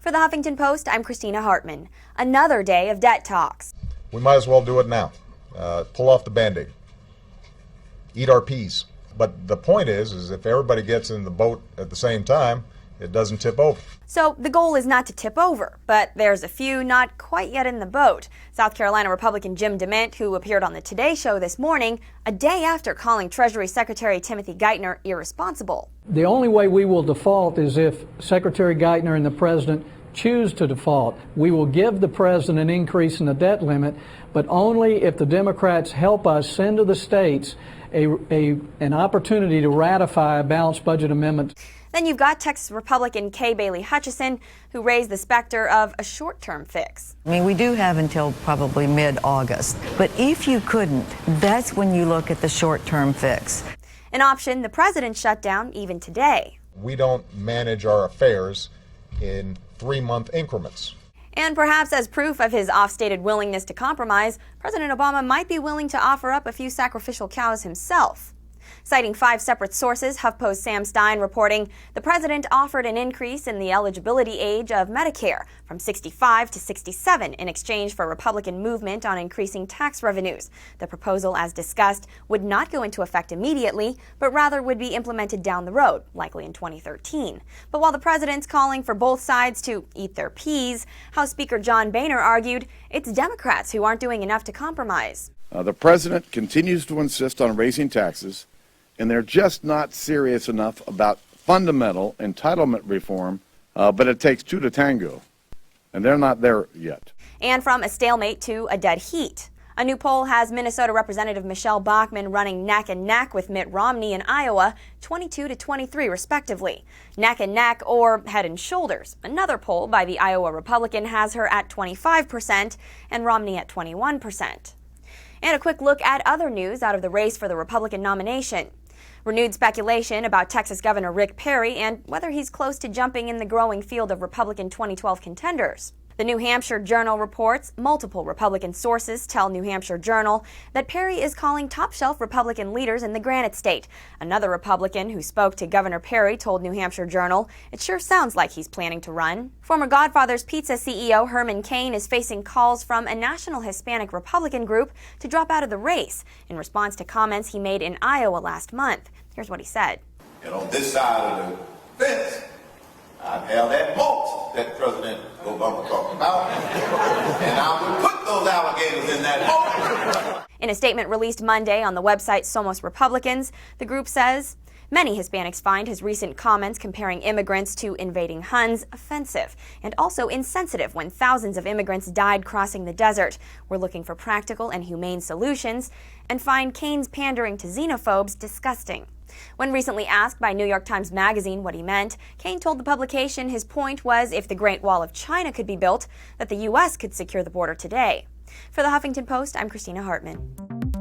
For the Huffington Post, I'm Christina Hartman. Another day of debt talks. We might as well do it now. Pull off the Band-Aid. Eat our peas. But the point is if everybody gets in the boat at the same time, it doesn't tip over. So the goal is not to tip over, but there's a few not quite yet in the boat. South Carolina Republican Jim DeMint, who appeared on the Today Show this morning, a day after calling Treasury Secretary Timothy Geithner irresponsible. The only way we will default is if Secretary Geithner and the President choose to default. We will give the President an increase in the debt limit, but only if the Democrats help us send to the states an opportunity to ratify a balanced budget amendment. Then you've got Texas Republican Kay Bailey Hutchison, who raised the specter of a short-term fix. I mean, we do have until probably mid-August. But if you couldn't, that's when you look at the short-term fix. An option the president shut down even today. We don't manage our affairs in 3-month increments. And perhaps as proof of his oft-stated willingness to compromise, President Obama might be willing to offer up a few sacrificial cows himself. Citing 5 separate sources, HuffPost Sam Stein reporting the president offered an increase in the eligibility age of Medicare from 65 to 67 in exchange for Republican movement on increasing tax revenues. The proposal, as discussed, would not go into effect immediately, but rather would be implemented down the road, likely in 2013. But while the president's calling for both sides to eat their peas, House Speaker John Boehner argued it's Democrats who aren't doing enough to compromise. The president continues to insist on raising taxes, and they're just not serious enough about fundamental entitlement reform, but it takes 2 to tango, and they're not there yet. And from a stalemate to a dead heat. A new poll has Minnesota Representative Michelle Bachmann running neck and neck with Mitt Romney in Iowa, 22 to 23 respectively. Neck and neck or head and shoulders. Another poll by the Iowa Republican has her at 25% and Romney at 21%. And a quick look at other news out of the race for the Republican nomination. Renewed speculation about Texas Governor Rick Perry and whether he's close to jumping in the growing field of Republican 2012 contenders. The New Hampshire Journal reports multiple Republican sources tell New Hampshire Journal that Perry is calling top-shelf Republican leaders in the Granite State. Another Republican who spoke to Governor Perry told New Hampshire Journal it sure sounds like he's planning to run. Former Godfather's Pizza CEO Herman Cain is facing calls from a national Hispanic Republican group to drop out of the race in response to comments he made in Iowa last month. Here's what he said. And on this side of the fence, I have that mulch that President Obama talked about, and I would put those alligators in that mulch. In a statement released Monday on the website Somos Republicans, the group says, many Hispanics find his recent comments comparing immigrants to invading Huns offensive and also insensitive when thousands of immigrants died crossing the desert. We're looking for practical and humane solutions and find Cain's pandering to xenophobes disgusting. When recently asked by New York Times Magazine what he meant, Cain told the publication his point was if the Great Wall of China could be built, that the U.S. could secure the border today. For the Huffington Post, I'm Christina Hartman.